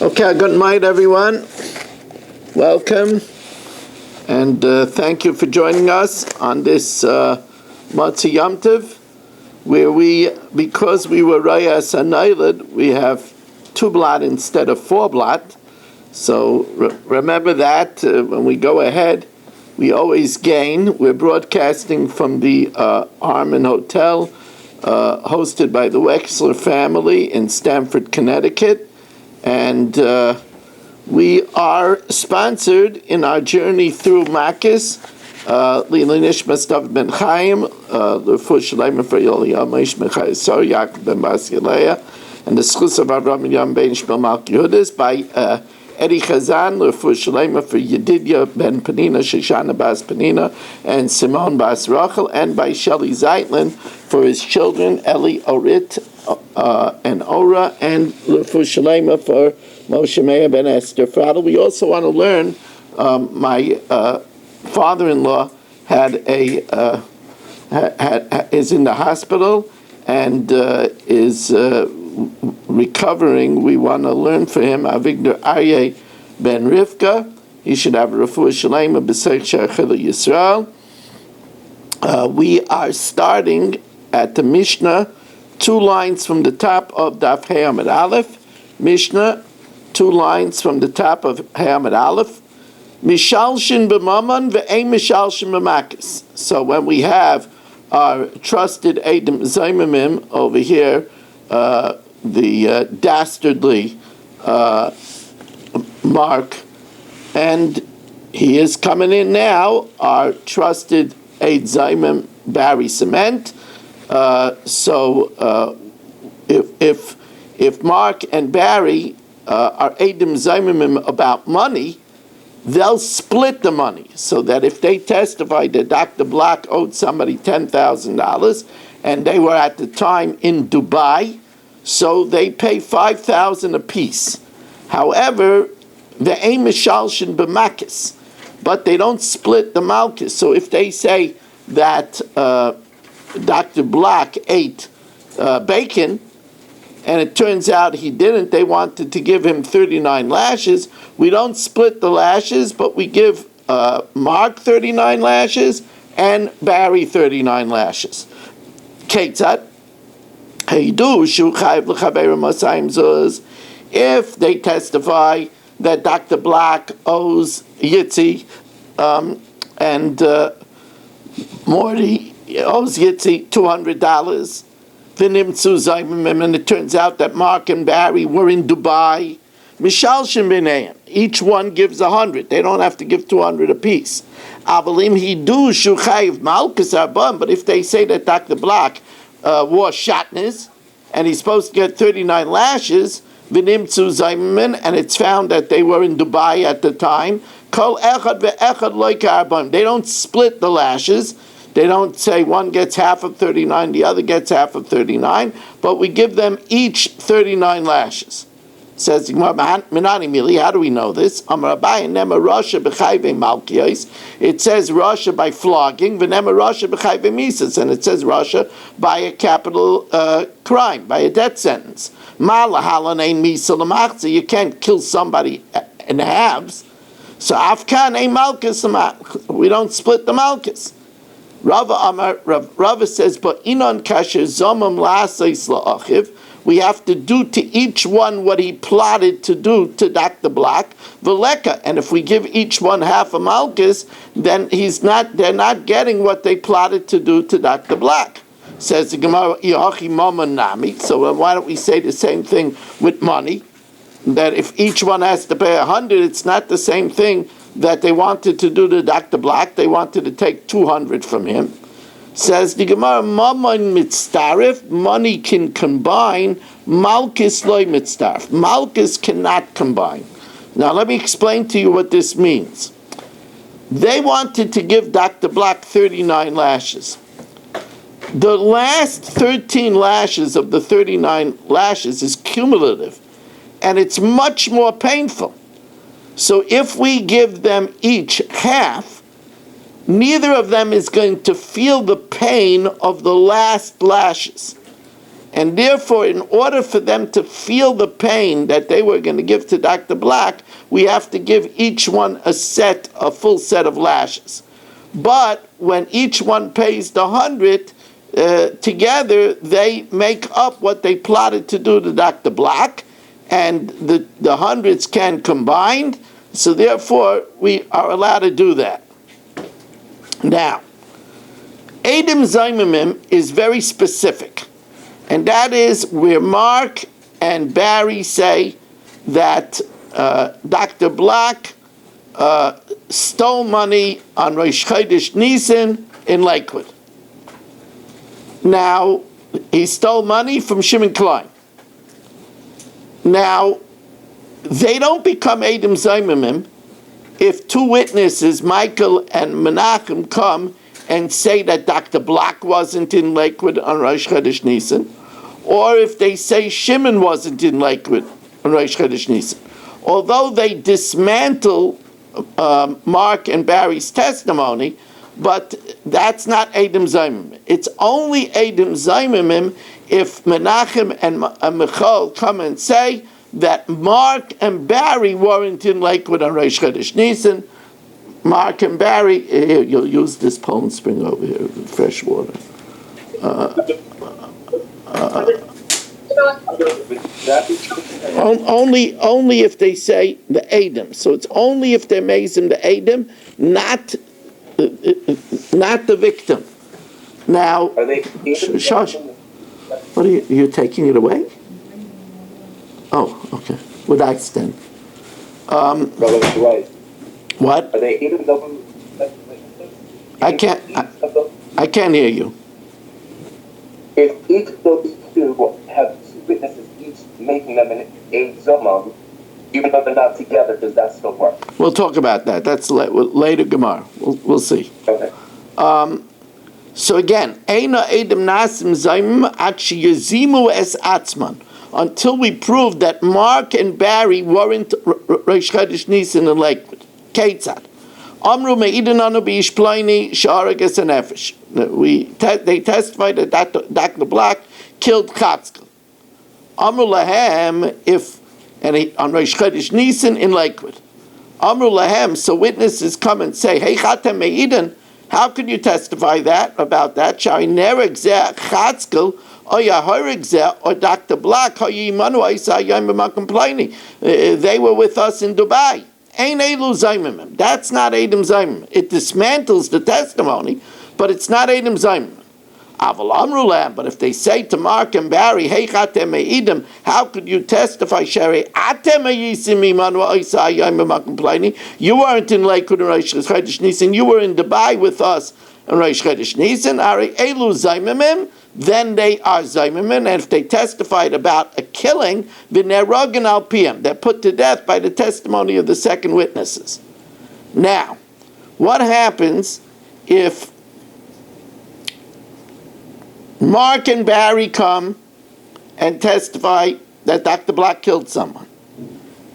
Okay, good night, everyone. Welcome, and thank you for joining us on this Matzah Yom Tov, where because we were Rayas Anaylid, we have 2 blot instead of 4 blot. So remember that when we go ahead, we always gain. We're broadcasting from the Harmon Hotel, hosted by the Wexler family in Stamford, Connecticut. And we are sponsored in our journey through Makos, Lili Nishmas Daf ben Chaim, L'Refuah Shleima for Yolia Meish Mechai Sor Yaakov ben Bas Yeleah, and the Schus of Avram and Yom ben Shmuel Malki Yehudas by Eddie Chazan, L'Refuah Shleima for Yedidia ben Penina, Shoshana Bas Penina, and Simone Bas Rachel, and by Shelley Zeitlin for his children, Eli Orit and Ora, and L'Refuah Shleima for Moshe Meir ben Esther Fradel. We also want to learn, my father-in-law is in the hospital and is recovering. We want to learn for him, Avigdor Aryeh ben Rivka. He should have a Refuah Shleima b'Seich Sheichel Yisrael. We are starting at the Mishnah, 2 lines from the top of Daf Hey Amud Aleph. Mishnah, 2 lines from the top of Hey Amud Aleph. Mishalshin b'mammon ve'ein mishalshin b'makos. So when we have our trusted Eidim Zaymimim over here, the dastardly Mark, and he is coming in now, our trusted Eid Zaymim Barry Cement. So if Mark and Barry are Eidim Zaymimim about money, they'll split the money, so that if they testify that Dr. Black owed somebody $10,000 and they were at the time in Dubai, so they pay $5,000 apiece. However, the aim is shalshin b'makos, but they don't split the malchus. So if they say that Dr. Black ate bacon, and it turns out he didn't, they wanted to give him 39 lashes. We don't split the lashes, but we give Mark 39 lashes and Barry 39 lashes. Ketzat, if they testify that Dr. Black owes Yitzi and Morty owes Yitzi $200, and it turns out that Mark and Barry were in Dubai, Mishalshim b'neihem, each one gives 100. They don't have to give 200 apiece. Avalim hidu shuchayiv malchus arbam. But if they say that Dr. Black wore shatnez and he's supposed to get 39 lashes, v'nimtzu zaymin, and it's found that they were in Dubai at the time, kol echad ve'echad loy karbam. They don't split the lashes. They don't say one gets half of 39, the other gets half of 39, but we give them each 39 lashes. Says Minani Mili, how do we know this? It says Rasha by flogging, and it says Rasha by a capital crime, by a death sentence. You can't kill somebody in halves. So Afkan a malchus, we don't split the malchus. Rava says, but inon kasher zomam la'asais la'achiv, we have to do to each one what he plotted to do to Dr. Black, v'leka, and if we give each one half a malchus, then they're not getting what they plotted to do to Dr. Black. Says the Gemara, Yahachi Mama Nami, so why don't we say the same thing with money? That if each one has to pay 100, it's not the same thing that they wanted to do to Dr. Black. They wanted to take 200 from him. Says the Gemara, Mammon mitztarif, money can combine, Malchus loy mitztarif. Malchus cannot combine. Now let me explain to you what this means. They wanted to give Dr. Black 39 lashes. The last 13 lashes of the 39 lashes is cumulative, and it's much more painful. So if we give them each half, neither of them is going to feel the pain of the last lashes. And therefore, in order for them to feel the pain that they were going to give to Dr. Black, we have to give each one a full set of lashes. But when each one pays the 100, together they make up what they plotted to do to Dr. Black, and the hundreds can combine, so therefore we are allowed to do that. Now, Eidim Zaimimim is very specific, and that is where Mark and Barry say that Dr. Black stole money on Rosh Chodesh Nisan in Lakewood. Now, he stole money from Shimon Klein. Now, they don't become Eidim Zaimimim if two witnesses, Michael and Menachem, come and say that Dr. Black wasn't in Lakewood on Rosh Chodesh Nisan, or if they say Shimon wasn't in Lakewood on Rosh Chodesh Nisan. Although they dismantle Mark and Barry's testimony, but that's not Eidim Zaimimim. It's only Eidim Zaimimim if Menachem and Michal come and say that Mark and Barry weren't in Lakewood on Rosh Chodesh Nisan. Mark and Barry, here, you'll use this Poland Spring over here, fresh water. Only if they say the Eidim. So it's only if they're mazim the Eidim, not the victim. Now, Shush, what are you taking it away? Oh, okay. With accent. What? Are they even double? I can't hear you. If each of those two have two witnesses each making them an a zomam, even though they're not together, does that still work? We'll talk about that. That's later Gemara. We'll see. Okay. So again, Eina Eidim Nasim Zaimim Achi Yazimu Es Atzman. Until we prove that Mark and Barry weren't Rosh Chodesh Nisan in Lakewood. Ketzad. Amru me'idin anu b'ish ploini sh'arages and nefesh. They testified that Dr. Black killed Chatzkel. Amru lahem on Rosh Chodesh Nisan in Lakewood. Amru lahem, so witnesses come and say, hey chatem me'idin, how could you testify about that? Shari nereg zeh Chatzkel or Yahorig zeh or Dr. Black hayimanu aisa yom b'makom ploini. They were with us in Dubai. Ain't Eilu Zaimimim. That's not Eidim Zaimimim. It dismantles the testimony, but it's not Eidim Zaimimim. Aval Amru Lam, but if they say to Mark and Barry, hey chatem me'idim, how could you testify, Sherry? Atem me'isim imanu oisai yom b'makom ploini. You weren't in Lakewood and Rosh Chodesh Nisan. You were in Dubai with us and Rosh Chodesh Nisan. Ari Eilu Zaimimim. Then they are Zaimimim, and if they testified about a killing, v'nerogin al piyam, they're put to death by the testimony of the second witnesses. Now, what happens if Mark and Barry come and testify that Dr. Black killed someone,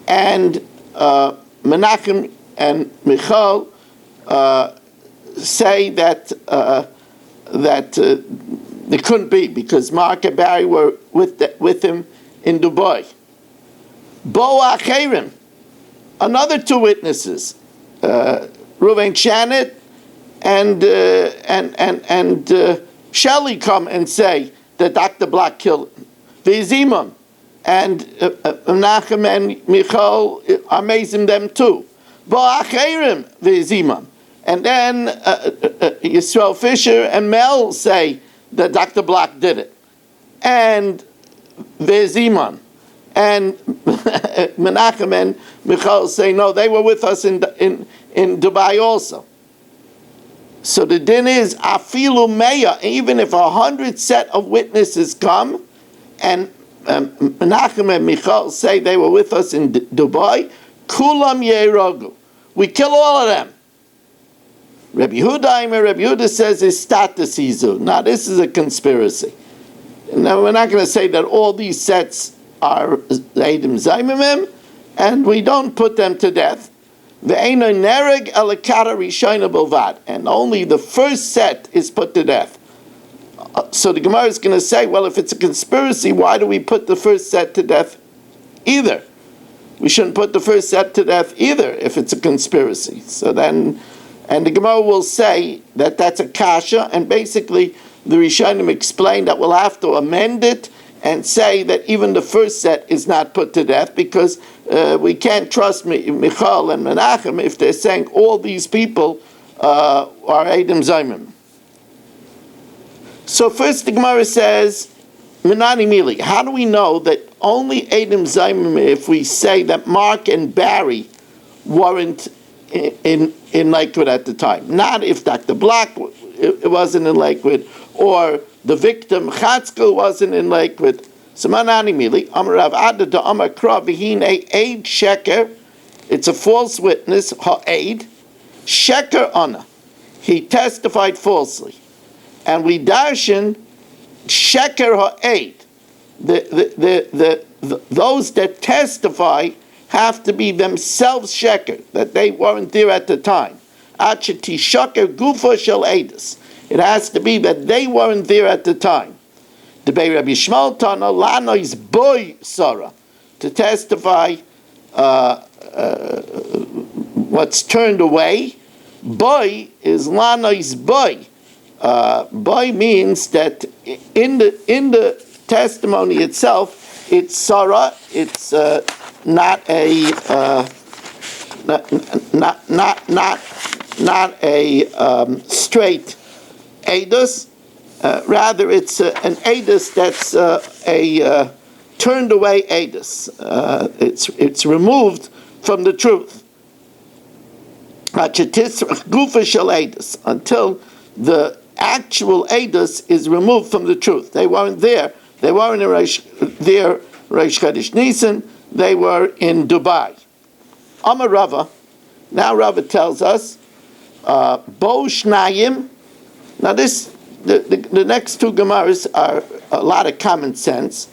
and Menachem and Michal say that it couldn't be because Mark and Barry were with him in Dubai. Bo Acherim, another two witnesses, Reuven Shanet and Shelley come and say that Dr. Black killed him. V'zimon and Menachem and Michal are amazing them too. Bo Acherim v'zimon, and then Yisrael Fisher and Mel say that Dr. Black did it. And Veziman and Menachem and Michal say, no, they were with us in Dubai also. So the din is, afilu meya, even if 100 set of witnesses come, and Menachem and Michal say they were with us in Dubai, kulam yerogu. We kill all of them. Rabbi Yehuda says is status izu. Now this is a conspiracy. Now we're not going to say that all these sets are Eidim Zaimimim, and we don't put them to death. Ve'eno nereg elakara rishayna bilvad, and only the first set is put to death. So the Gemara is going to say, well, if it's a conspiracy, why do we put the first set to death either? We shouldn't put the first set to death either if it's a conspiracy. So then, and the Gemara will say that that's a kasha, and basically the Rishonim explain that we'll have to amend it and say that even the first set is not put to death, because we can't trust Michal and Menachem if they're saying all these people are Edom Zaymim. So first the Gemara says, Menani Mili, how do we know that only Edom Zaymim if we say that Mark and Barry weren't in Lakewood at the time? Not if Dr. Black it wasn't in Lakewood, or the victim Chatzkel wasn't in Lakewood. So Menani Mili, Amar Rav Ada da Amar Kra V'hin Eid Sheker, it's a false witness, Ha'eid, Sheker Ana, he testified falsely. And we darshan sheker ha'eid. Those that testify have to be themselves sheker, that they weren't there at the time. Acheti sheker gufa shel edus. It has to be that they weren't there at the time. The Bei Rabbi Yishmael Tana lanois boy Sarah, to testify what's turned away. Boy is lanois boy. Boy means that in the testimony itself, it's Sarah. It's not a straight edus. Rather, it's an edus that's a turned away edus. It's removed from the truth. Until the actual edus is removed from the truth. They weren't there. They weren't in Reish Chodesh Nisan. They were in Dubai. Amar Rava. Now Rava tells us, Bo Shnayim. Now the next two Gemaras are a lot of common sense.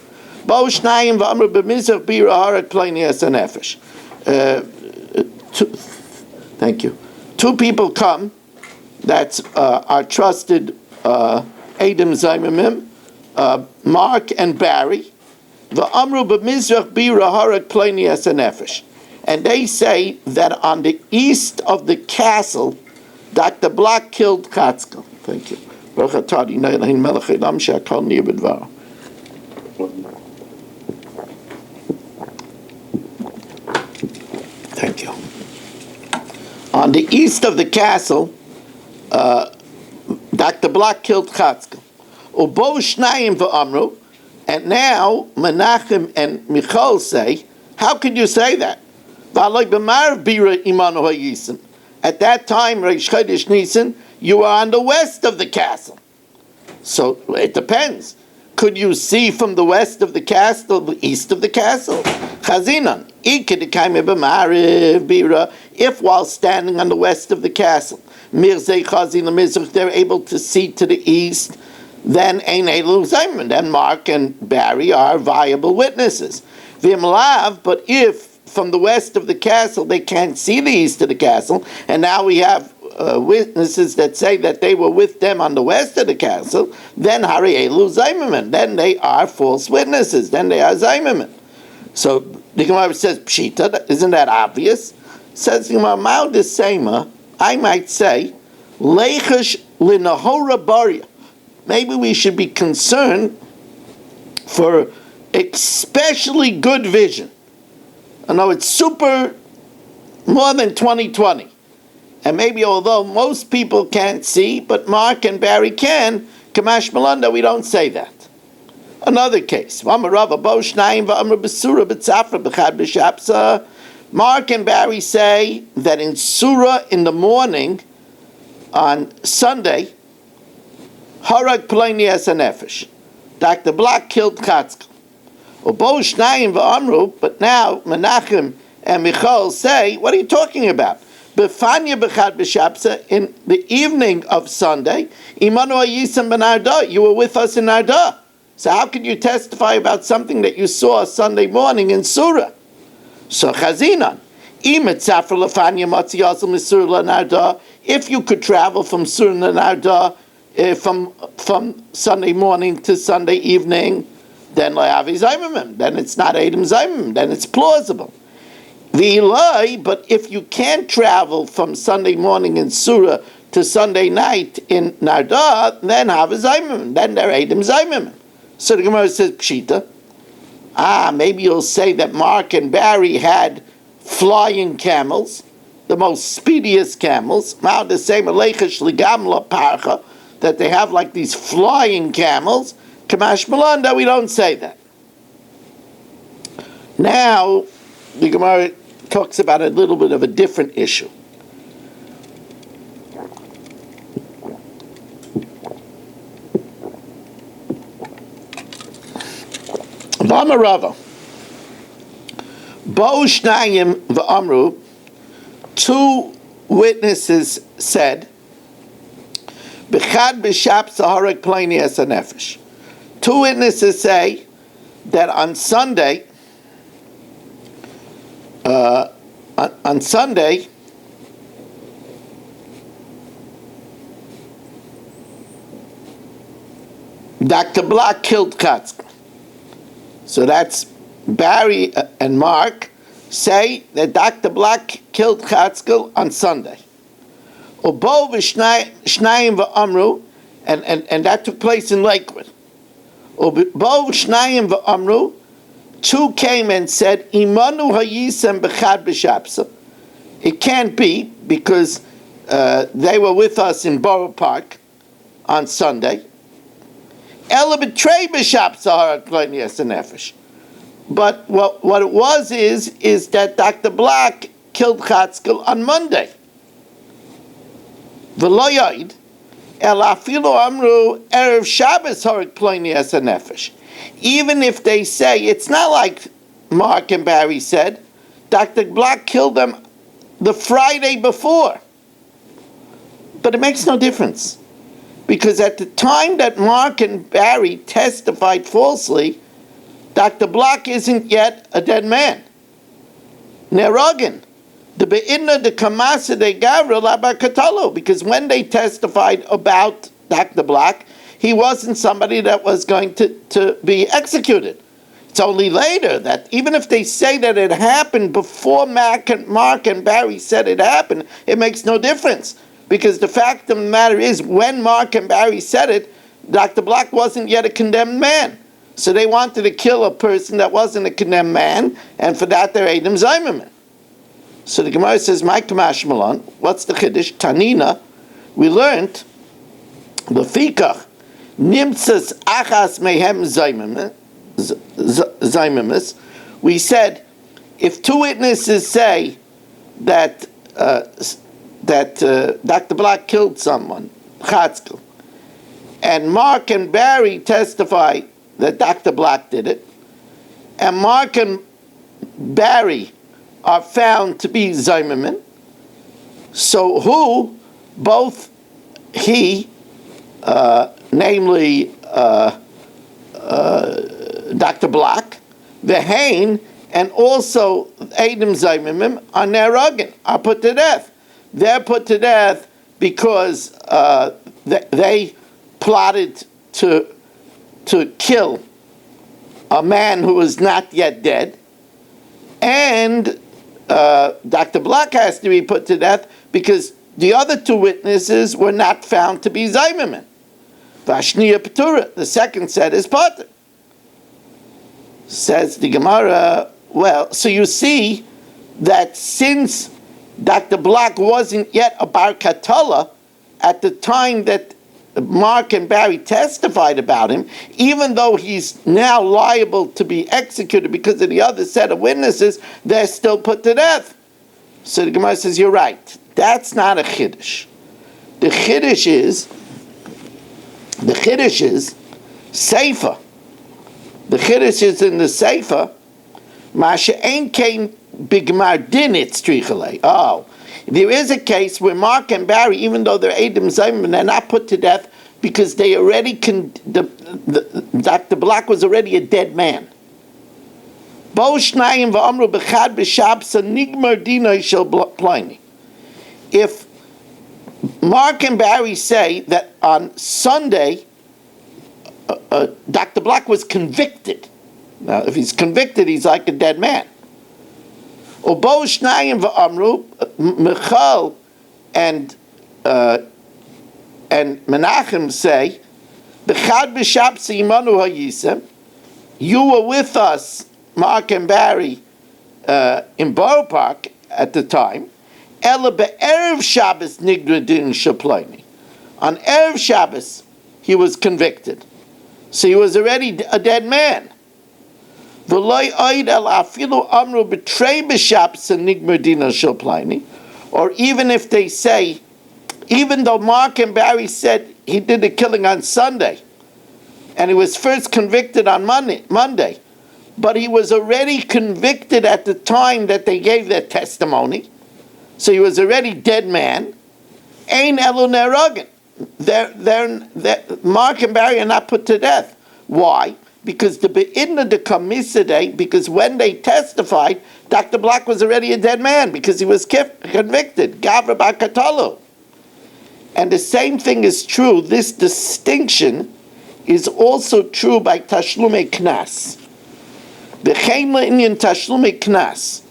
Bo Shnayim v'amru b'mizrach bira harat pleni es hanefesh. Thank you. Two people come. That's our trusted Edom Zaymimim, Mark and Barry. V'amru b'mizrach bira harat pleni es hanefesh. And they say that on the east of the castle, Dr. Black killed Chatzkel. Thank you. Thank you. On the east of the castle, Dr. Black killed Chatzkel. Ubo Shnayim v'amru, and now Menachem and Michal say, how could you say that? At that time, Reish Chodesh Nisan, you were on the west of the castle. So it depends. Could you see from the west of the castle, the east of the castle? Chazinan, if while standing on the west of the castle, they're able to see to the east, then then Mark and Barry are viable witnesses. But if from the west of the castle they can't see the east of the castle, and now we have witnesses that say that they were with them on the west of the castle, then Hari Elu Zaymimen. Then they are false witnesses. Then they are Zaymimen. So the Gemara says, Pshita, isn't that obvious? Says the Gemara, Mao Desema, I might say, Leichesh Linahora Baria. Maybe we should be concerned for especially good vision. I know it's super more than 20/20. And maybe although most people can't see, but Mark and Barry can, Kamash Malanda, we don't say that. Another case. Mark and Barry say that in Surah in the morning, on Sunday, Harag Pleni es hanefesh. Dr. Black killed Chatzkel. But now Menachem and Michal say, what are you talking about? Befanya b'chad b'shapsa, in the evening of Sunday, Imanu Yisam ben Arda, you were with us in Arda. So how can you testify about something that you saw Sunday morning in Surah? So Chazinan, if you could travel from Surah and Arda from Sunday morning to Sunday evening, then Lahavi Zaimimim. Then it's not Edom Zaimimim. Then it's plausible. V'ilai, but if you can't travel from Sunday morning in Surah to Sunday night in Narda, then have a Zaimimim. Then they're Edom Zaimimim. So the Gemara says, Pshita. Maybe you'll say that Mark and Barry had flying camels, the most speediest camels. Now the same that they have like these flying camels. Kamash Malanda, we don't say that. Now the Gemara talks about a little bit of a different issue. V'amarava, Bo Shnayim v'amru, two witnesses said, B'chad b'shap saharek pleni es hanefesh. Two witnesses say that on Sunday, Dr. Block killed Katzka. So that's Barry and Mark say that Dr. Block killed Katzkel on Sunday. Ubo v'shnayim v'amru, and that took place in Lakewood. Ubo v'shnayim v'amru, two came and said, Imanu hayisem b'chad b'shapsa. It can't be because they were with us in Borough Park on Sunday. Ela b'trei b'shapsa harat pleni es hanefesh. But what it was is that Dr. Block killed Chatzkel on Monday. V'lo yoid, el afilu amru erev Shabbos harat pleni es hanefesh. Even if they say, it's not like Mark and Barry said, Dr. Block killed them the Friday before. But it makes no difference. Because at the time that Mark and Barry testified falsely, Dr. Block isn't yet a dead man. Nerogin. The Be'inna de Kamasa de Gavra Labakatalo. Because when they testified about Dr. Block, he wasn't somebody that was going to be executed. It's only later that even if they say that it happened before Mark and Barry said it happened, it makes no difference. Because the fact of the matter is, when Mark and Barry said it, Dr. Block wasn't yet a condemned man. So they wanted to kill a person that wasn't a condemned man, and for that they're Edom Zayimim. So the Gemara says, "My Kamash Malon, what's the Chiddush? Tanina, we learned the Fikach Nimtzas Achas Mehem Zayimimis. We said if two witnesses say that Dr. Block killed someone, Chatzkel, and Mark and Barry testify that Dr. Block did it, and Mark and Barry are found to be Zaymimin, so who, both he, namely Dr. Block, Vehain, and also Edom Zaymimim are Nerogin, are put to death. They're put to death because they plotted to kill a man who was not yet dead, and Dr. Block has to be put to death because the other two witnesses were not found to be Zaymimin. Vashniya Petura, the second set is Potter. Says the Gemara, well, so you see that since Dr. Block wasn't yet a Bar Katala at the time that Mark and Barry testified about him, even though he's now liable to be executed because of the other set of witnesses, they're still put to death. So the Gemara says, you're right. That's not a Chiddush. The Chiddush is Seifa. The Chiddush is in the Seifa, Masha Ein came Bigmar Dinit Strichale. Oh, there is a case where Mark and Barry, even though they're Edom Zayimim, they're not put to death because they already Dr. Block was already a dead man. Bo Shnayim v'amru b'chad b'shabsa nigmar dinay shel Pliny. If Mark and Barry say that on Sunday, Dr. Black was convicted. Now, if he's convicted, he's like a dead man. Ubo Shnayim v'amru, Michal and Menachem say, B'chad b'shab seimanu ha'yisem, you were with us, Mark and Barry, in Borough Park at the time. Ela be'erev Shabbos nigra din shaploini. On Erev Shabbos, he was convicted. So he was already a dead man. V'loy oid el afilu amru betray b'Shabbos nigra din shaploini. Or even if they say, even though Mark and Barry said he did the killing on Sunday, and he was first convicted on Monday, but he was already convicted at the time that they gave their testimony, so he was already dead man. Ein elu neragin. Mark and Barry are not put to death. Why? Because the be'idna de kamisadeh, because when they testified, Dr. Black was already a dead man because he was convicted. Gavra b'katalu. And the same thing is true. This distinction is also true by tashlume knas. B'chein le'inyan tashlume knas.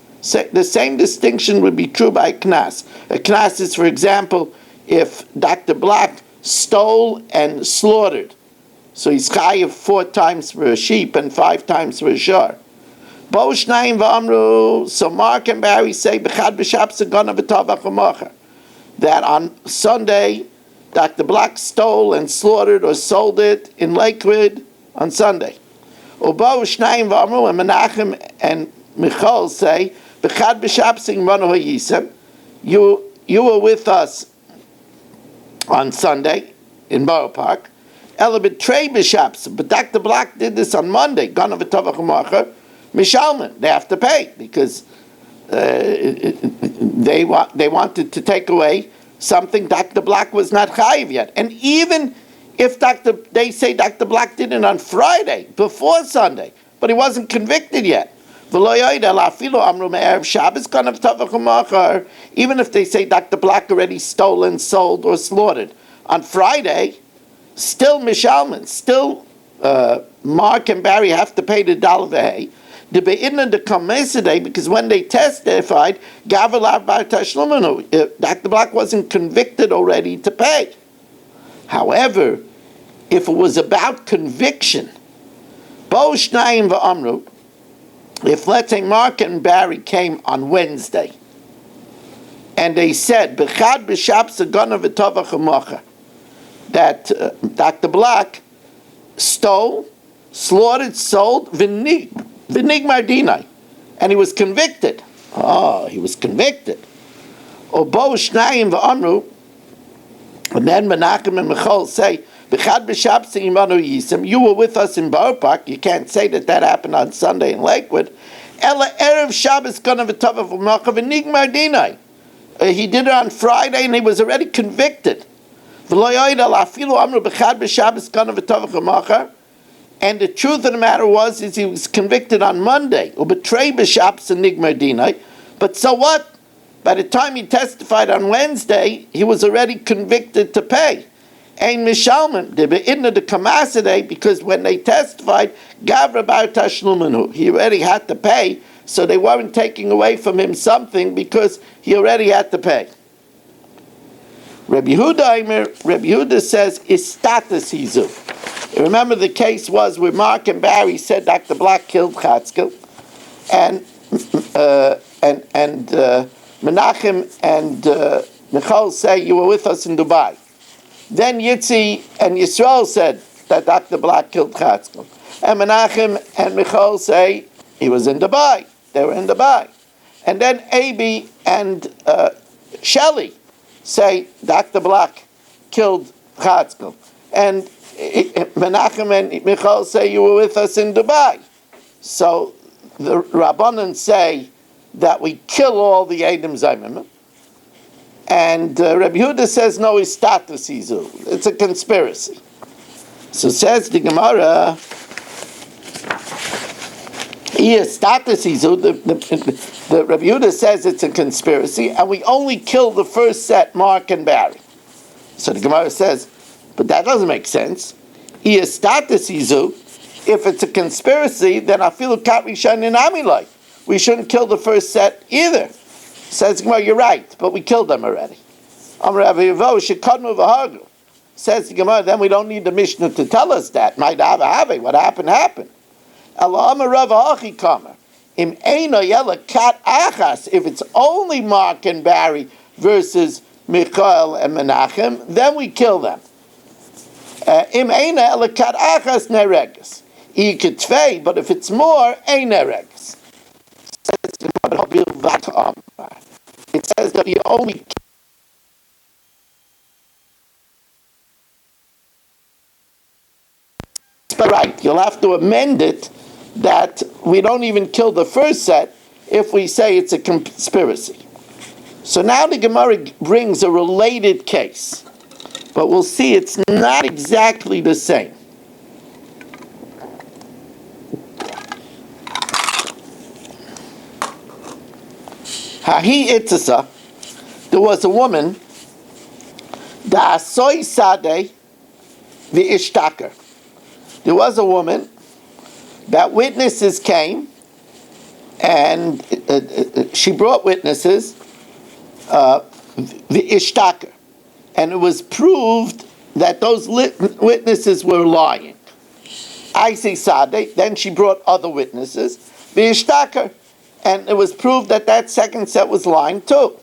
The same distinction would be true by knas. A knas is, for example, if Dr. Black stole and slaughtered, so he's chayiv 4 times for a sheep and 5 times for a shar. Bo shnayim v'amru. So Mark and Barry say b'chad b'shab segana v'tavach u'macher, that on Sunday, Dr. Black stole and slaughtered or sold it in Lakewood on Sunday. Ubo Shnayim v'amru, and Menachem and Michal say, B'chad b'shab sigmanu ha'yisem, you were with us on Sunday in Borough Park. Ela betray b'shabs, but Dr. Black did this on Monday. Gana v'tovach u'macher, mishalman. They have to pay because they wanted to take away something Dr. Black was not chayiv yet. And even if they say Dr. Black did it on Friday, before Sunday, but he wasn't convicted yet. Even if they say Dr. Black already stole and sold or slaughtered on Friday, still mishalman, still Mark and Barry have to pay the dollar v'hei. The be'idna de kamesadeh, because when they testified, Dr. Black wasn't convicted already to pay. However, if it was about conviction, bo shnayim v'amru, if let's say Mark and Barry came on Wednesday, and they said, b'chad b'shab segana v'tovach u'macher, that Dr. Black stole, slaughtered, sold, v'nig mardinai, and he was convicted. Oh, he was convicted. Obo shnayim v'amru, and then Menachem and Michal say, B'chad b'shab seimanu yisem, you were with us in Borough Park. You can't say that happened on Sunday in Lakewood. Ela erev Shabbos gana v'tavav u'machav v'nig mardinai. He did it on Friday and he was already convicted. V'lo yoyed al afilu amru b'chad b'shabbos gana v'tavav u'machav. And the truth of the matter is he was convicted on Monday. U'b'trei b'shabbos v'nig mardinai. But so what? By the time he testified on Wednesday, he was already convicted to pay. Ein mishalman, de be'idna de kamasadeh, because when they testified, gavra bar tashlumanu, he already had to pay, so they weren't taking away from him something because he already had to pay. Rabbi Yehuda says, istatus hizu. Remember the case was where Mark and Barry said Dr. Black killed Chatzkel, and Menachem and Michal say, you were with us in Dubai. Then Yitzi and Yisrael said that Dr. Black killed Chatzkel. And Menachem and Michal say he was in Dubai. They were in Dubai. And then Abi and Shelley say Dr. Black killed Chatzkel. And Menachem and Michal say you were with us in Dubai. So the Rabbanan say that we kill all the Edom Zaymim. And Rabbi Yehuda says, no, it's status izu. It's a conspiracy. So says the Gemara, status izu. The Rabbi Yehuda says it's a conspiracy, and we only kill the first set, Mark and Barry. So the Gemara says, but that doesn't make sense. If it's a conspiracy, then afilu kat rishon in amilai. We shouldn't kill the first set either. Says the Gemara, you're right, but we killed them already. Says the Gemara, then we don't need the Mishnah to tell us that. What happened, happened. If it's only Mark and Barry versus Michael and Menachem, then we kill them. But if it's more, it says that you only right. You'll have to amend it that we don't even kill the first set if we say it's a conspiracy. So now the Gemara brings a related case, but we'll see it's not exactly the same. Hahi itzasa, there was a woman, da soy sade v'ishtaker. There was a woman that witnesses came, and she brought witnesses, v'ishtaker, and it was proved that those witnesses were lying. I say sade, then she brought other witnesses, v'ishtaker, and it was proved that that second set was lying too.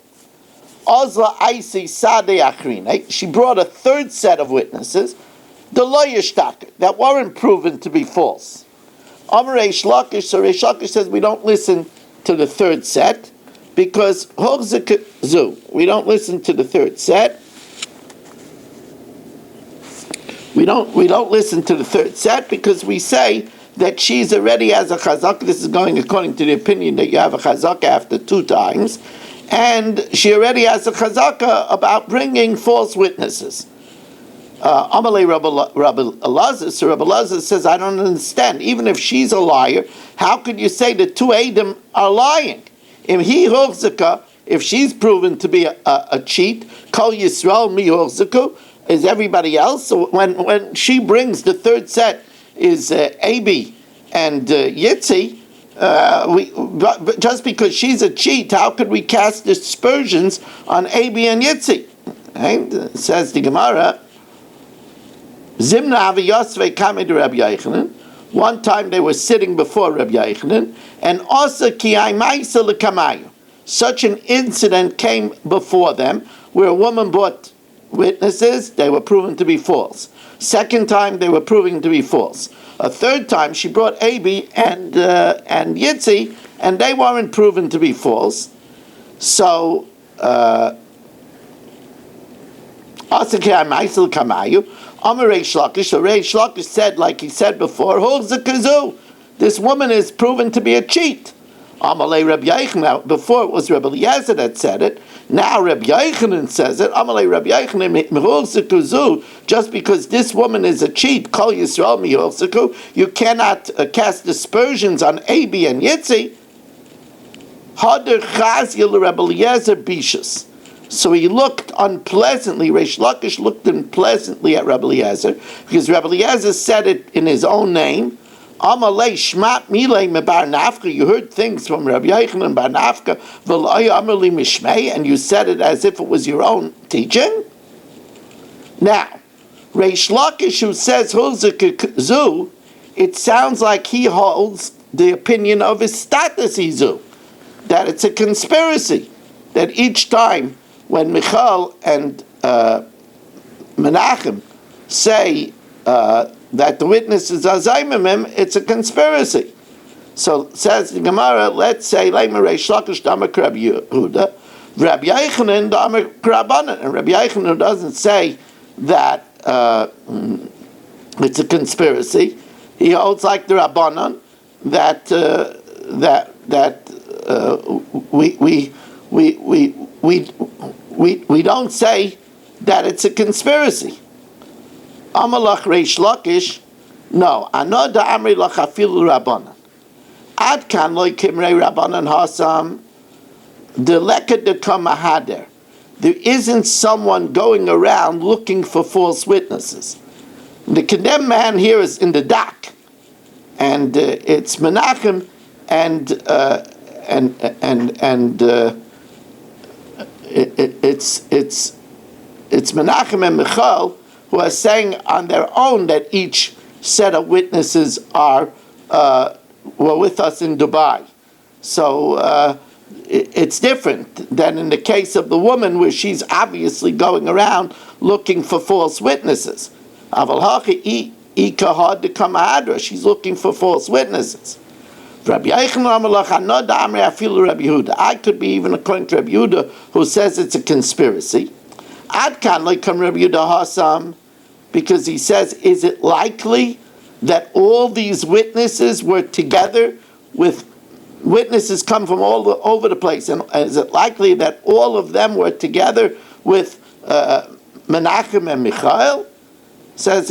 Ozla Aisi Sade Achrine, she brought a third set of witnesses, the Loyishtak, that weren't proven to be false. Amar Reish Lakish, so Reish Lakish says we don't listen to the third set because we don't listen to the third set. We don't listen to the third set because we say that she's already has a chazak. This is going according to the opinion that you have a chazak after 2 times, and she already has a chazaka about bringing false witnesses. Amalei Rabbi Elazar, so Rabbi Elazar says, I don't understand. Even if she's a liar, how could you say the 2 Adam are lying? If she's proven to be a cheat, Kol Yisrael mi hochzaku, is everybody else. So when she brings the third set, is Abi and Yitzi, just because she's a cheat, how could we cast aspersions on Abi and Yitzi? Right? Says the Gemara, Zimna Avi Yosve Kamed Rabbi Yochanan. One time they were sitting before Rabbi Yochanan, and also Ki Maisa Lekamayu. Such an incident came before them where a woman brought witnesses, they were proven to be false. Second time, they were proving to be false. A third time, she brought Abi and Yitzi, and they weren't proven to be false. So, Reish Lakish said, like he said before, this woman is proven to be a cheat. Amalei Rabbi Yochanan, before it was Rabbi Eliezer that said it, now Rabbi Yochanan says it. Amalei Rabbi Yochanan, just because this woman is a cheat, Kol Yisrael miholziku, you cannot cast aspersions on Abi and Yitzi. Hader Chazia Rabbi Eliezer bishus. So he looked unpleasantly, Reish Lakish looked unpleasantly at Rabbi Eliezer, because Rabbi Eliezer said it in his own name. Amalei Shmat Milei Mebar Nafka. You heard things from Rabbi Yochanan Bar Nafka, V'loi Amalei Mishmei, and you said it as if it was your own teaching. Now, Reish Lakish, who says Zu, it sounds like he holds the opinion of his status Zu, that it's a conspiracy, that each time when Michal and Menachem say that the witnesses are Zaymimim, it's a conspiracy. So says the Gemara, let's say, Leimer Reish Lakish Damar Rabbi Yehuda, Rabbi Yochanan Damar Rabbanan, and Rabbi Yochanan doesn't say that it's a conspiracy. He holds like the Rabbanan that we don't say that it's a conspiracy. Amalach Reish Lakish, no. Anoda Amri Lachafilu Rabbanan. Ad kan loy kimrei Rabbanan hasam deleket de kamahader. there isn't someone going around looking for false witnesses. The condemned man here is in the dock, and it's Menachem and it's Menachem and Michal who are saying on their own that each set of witnesses were with us in Dubai. So it's different than in the case of the woman where she's obviously going around looking for false witnesses. She's looking for false witnesses. I could be even according to Rabbi Yehuda, who says it's a conspiracy. Because he says, is it likely that all these witnesses were together with witnesses come from all over the place? And is it likely that all of them were together with Menachem and Michael? Says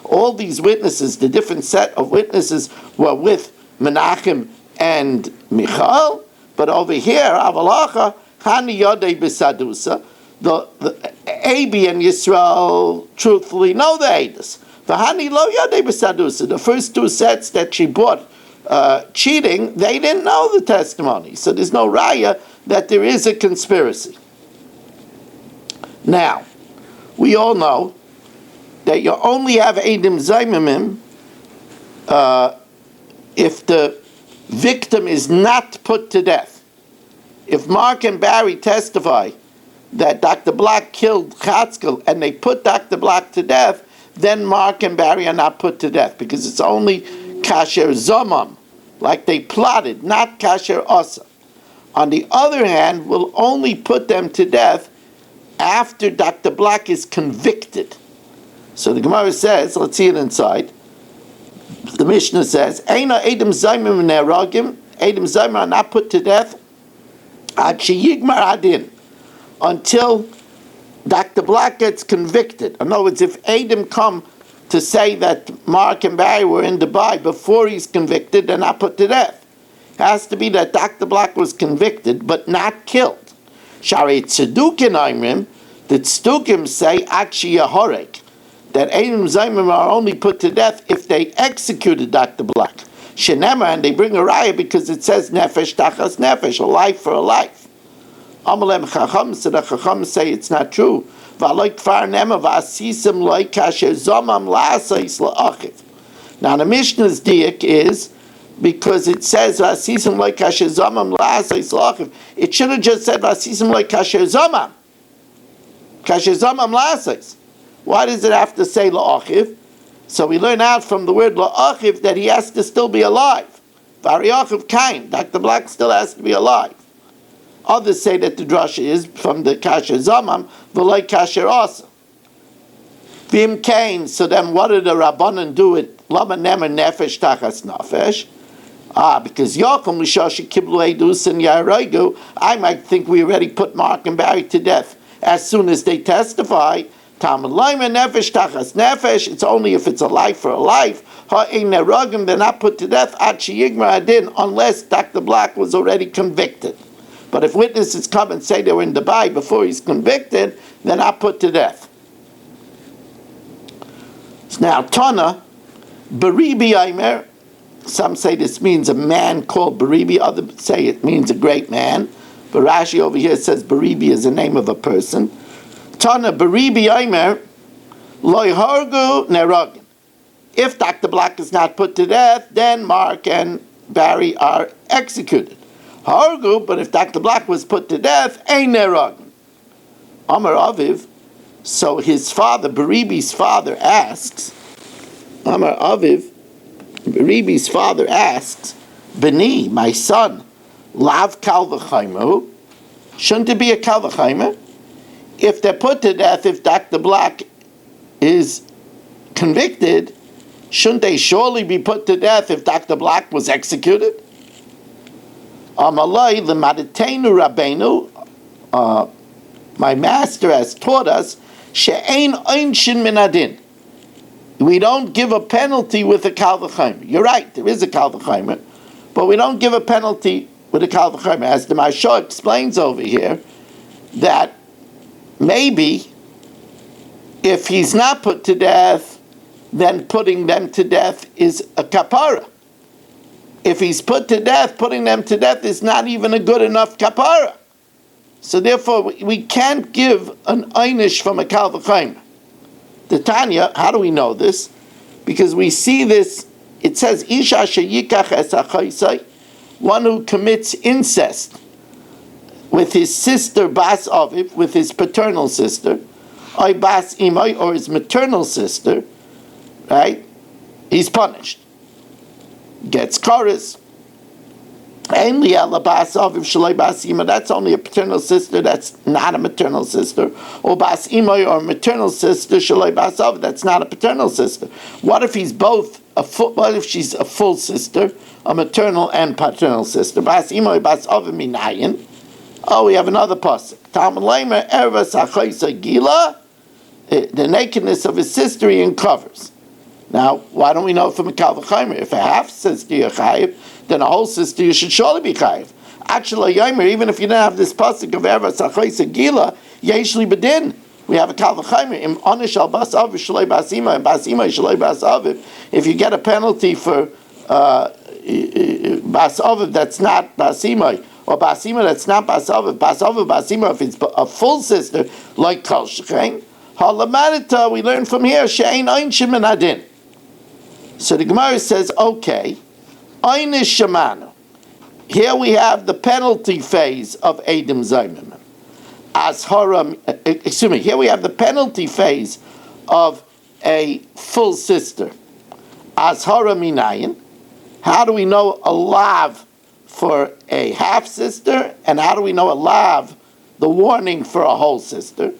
all these witnesses, the different set of witnesses, were with Menachem and Michael. But over here, Avalacha, Hani Yodei B'Sadusa, the Abi and Yisrael truthfully know the Eidos. The Hani Lo Yodei B'Sadusa, the first two sets that she bought cheating, they didn't know the testimony. So there's no raya that there is a conspiracy. Now, we all know that you only have Eidim Zaymimim if the victim is not put to death. If Mark and Barry testify that Dr. Black killed Chatzkel and they put Dr. Black to death, then Mark and Barry are not put to death because it's only Kasher Zomam, like they plotted, not Kasher Osa. On the other hand, we'll only put them to death after Dr. Black is convicted. So the Gemara says, let's see it inside. The Mishnah says, Eina Eidim Zaymim Neragim, Eidim Zaymim are not put to death Ad Sheyigmar Adin, until Dr. Black gets convicted. In other words, if Eidim come to say that Mark and Barry were in Dubai before he's convicted, they're not put to death. It has to be that Dr. Black was convicted but not killed. Shari Tzedukin Aimrim, the Tzedukim say Akshi Yahorek, that Eidim Zaymim are only put to death if they executed Dr. Black. Shenema, and they bring a raya because it says Nefesh Tachas Nefesh, a life for a life. Amalem Chacham, so the Chacham say it's not true. V'aloy kfar nema v'asisim loy kasher zomam la'asais la'achiv. Now the Mishnah's diak is, because it says v'asisim loy kasher zomam la'asais la'achiv, it should have just said v'asisim loy kasher zomam la'asais. Why does it have to say la'achiv? So we learn out from the word la'achiv that he has to still be alive. Variachiv kain, Dr. Black still has to be alive. Others say that the drasha is from the kasher zamam, v'loi kasher asa. Vim kain, so then what did the Rabbanan do with lama nemer nefesh tachas nefesh? Because Yaakov Lishashi Kiblu Edus and Yaroigu, I might think we already put Mark and Barry to death as soon as they testify. Talmud Laima Nefesh Tachas Nefesh, it's only if it's a life for a life. Ha'ein neragim, they're not put to death, Ad Sheyigmar Adin, unless Dr. Black was already convicted. But if witnesses come and say they were in Dubai before he's convicted, they're not put to death. Now, Tana, Baribi Aimer, some say this means a man called Baribi, others say it means a great man. But Rashi over here says Baribi is the name of a person. Tana Baribi Aimer, Loy Hargu Neragin. If Dr. Black is not put to death, then Mark and Barry are executed. Hargu, but if Dr. Black was put to death, Ein Neragin. Amar Aviv, so his father, Baribi's father, asks, Amar Aviv, Baribi's father asks, Beni, my son, Lav Kal V'chaimu, shouldn't it be a Kal V'chaimu? If they're put to death, if Dr. Black is convicted, shouldn't they surely be put to death if Dr. Black was executed? Amalai l'maditenu Rabbeinu, my master has taught us, she'ein einshin min adin. We don't give a penalty with a kal v'chaimer. You're right, there is a kal v'chaimer, but we don't give a penalty with a kal v'chomer. As the Maharsha explains over here, that maybe if he's not put to death, then putting them to death is a kapara. If he's put to death, putting them to death is not even a good enough kapara. So therefore, we can't give an einish from a kal v'chomer. The Tanya, how do we know this? Because we see this, it says, Isha sheyikach es achaisai, one who commits incest with his sister Bas Aviv, with his paternal sister, or Bas Imai, or his maternal sister, right? He's punished. Gets chorus. That's only a paternal sister, that's not a maternal sister. Or Bas Imai, or a maternal sister, that's not a paternal sister. What if he's both what if she's a full sister, a maternal and paternal sister? Bas Imai, Bas Aviv minayin. Oh, we have another pasuk. Talmud Leimer Ervas Achaisa Gila, the nakedness of his sister he uncovers. Now, why don't we know from a kal v'chomer? If a half sister you're chayiv, then a whole sister you should surely be chayiv. Actually, Yomer, even if you didn't have this pasuk of Ervas Achaisa Gila, Yeshli Bedin. We have a kal v'chomer. Im onish al bas aviv shalei bas ima, and bas ima shalei bas aviv. If you get a penalty for bas aviv that's not bas ima, or bas ima that's not bas aviv, bas ima if it's a full sister, like kol shechein. Halamadita, we learn from here, she'ein ein shemin adin. So the Gemara says, okay, einish shemanu. Here we have the penalty phase of Edom Zaymim. Here we have the penalty phase of a full sister. Azhara minayin. How do we know a lav for a half sister, and how do we know a lav, the warning for a whole sister?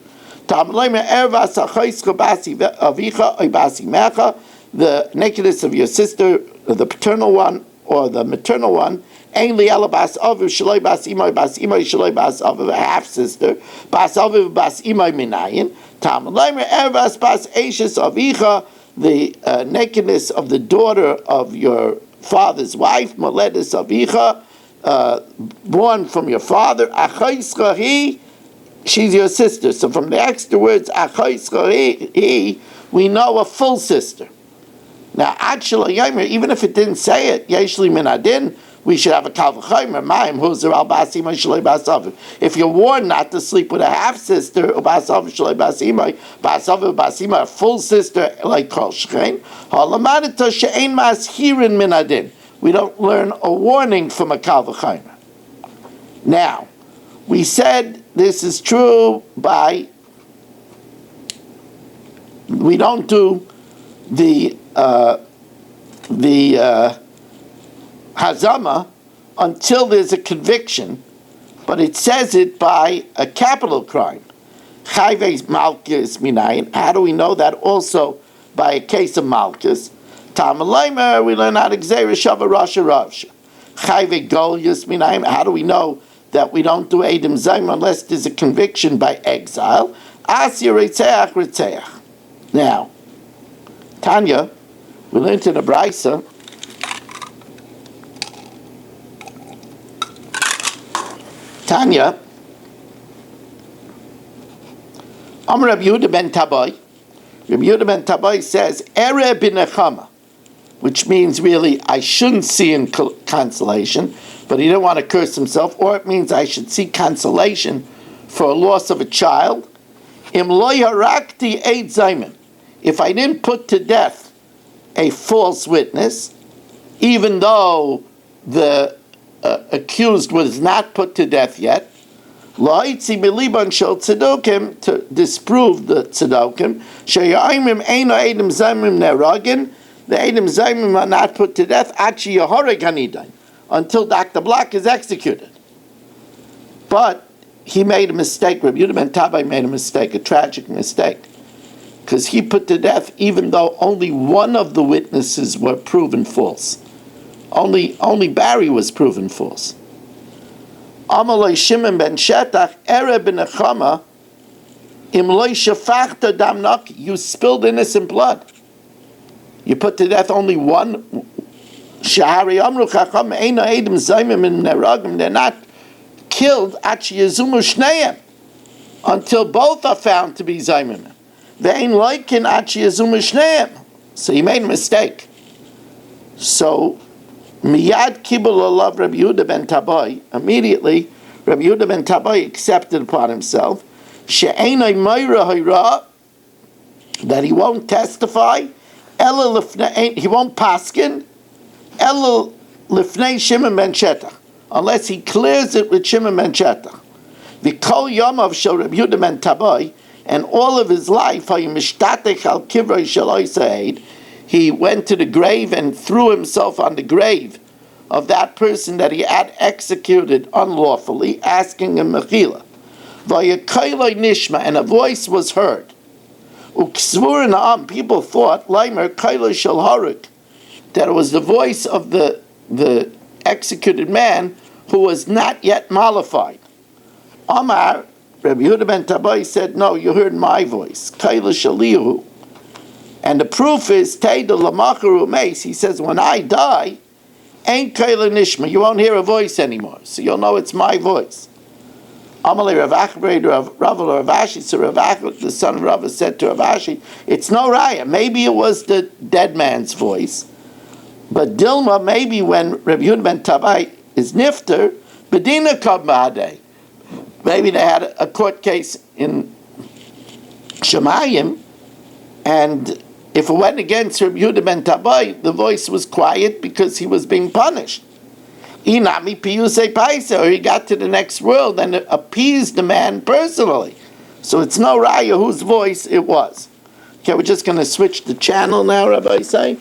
The nakedness of your sister, the paternal one or the maternal one, ainly alabas aviv shaloi bas imay shaloi bas aviv, a half sister, bas aviv bas imay minayin. Talmud leimer ervas bas eishes avicha, the nakedness of the daughter of your father's wife, moledus avicha, born from your father, achaischa hi, she's your sister. So from the extra words achaischa hi, we know a full sister. Now, actually, even if it didn't say it, Yeshli min adin, we should have a kal v'chomer, ma'im huzer al bas imay shaloi bas aviv. If you're warned not to sleep with a half sister, or bas aviv shaloi bas imay, bas aviv bas imay, a full sister like kol shechein, halamadita she'ein mashirin min adin. We don't learn a warning from a kal v'chomer. Now, we said this is true by, we don't do the hazama until there's a conviction, but it says it by a capital crime. Chayves malchus minayin. How do we know that? Also by a case of malchus. Talmud leimer, we learn out exeira shava rasha ravsha. Chayve golius minayin. How do we know that we don't do Edom Zaym unless there's a conviction by exile? Asir retzeach retzeach. Now, Tanya, we learned in the Braisa, Tanya, Amr Rabbi Yehuda ben Tabai, Rabbi Yehuda ben Tabai says, Ere b'nechama, which means really I shouldn't see in consolation, but he didn't want to curse himself, or it means I should seek consolation for a loss of a child. Im lo yarakti eid zaymin. If I didn't put to death a false witness, even though the accused was not put to death yet, la'itzi miliban shel tzedokim, to disprove the tzedokim, she'ya'imim eino edom zaymim neragin, the edom zaymim are not put to death, achi yahoreg hanidain, until Dr. Block is executed. But he made a mistake. Rabbi Yehuda ben Tabai made a mistake, a tragic mistake, because he put to death even though only one of the witnesses were proven false. Only Barry was proven false. Amalei Shimon ben Shetach ere b'nechama imloi shafachta damnak. You spilled innocent blood. You put to death only one Shahari Amru Chacham Eino Edim Zaymim in Neragim, they're not killed Achi Yezumu Shneim until both are found to be Zaymim. Ve'ein Loikin Achi Yezumu Shneim. So he made a mistake. So Miyad Kibul Olav Rabbi Yehuda ben Tabai, immediately Rabbi Yehuda ben Tabai accepted upon himself She'enai Meira Hayra, that he won't testify, he won't paskin, Ela Lifnei Shimon ben Shetach, unless he clears it with Shimon ben Shetach. The Kol Yomav Shel Rabbi Yehuda ben Tabai, and all of his life, he went to the grave and threw himself on the grave of that person that he had executed unlawfully, asking him mechila. Nishma, and a voice was heard. People thought that it was the voice of the executed man who was not yet mollified. Amar, Rabbi Yehuda ben Tabai said, no, you heard my voice. Kaila shalihu. And the proof is, Teida lamacharu meis. He says, when I die, ain't kaila nishma. You won't hear a voice anymore. So you'll know it's my voice. Amalei Rav Achbei Rav Ashi. So Rav Achbei, the son of Rav, said to Rav Ashi, it's no raya. Maybe it was the dead man's voice. But Dilma, maybe when Rabbi Yehuda ben Tabai is nifter, bedina kab ma'adei. Maybe they had a court case in Shemayim, and if it went against Rabbi Yehuda ben Tabai, the voice was quiet because he was being punished. Inami piyusei paisa, or he got to the next world and appeased the man personally. So it's no raya whose voice it was. Okay, we're just going to switch the channel now, Rabbi Say.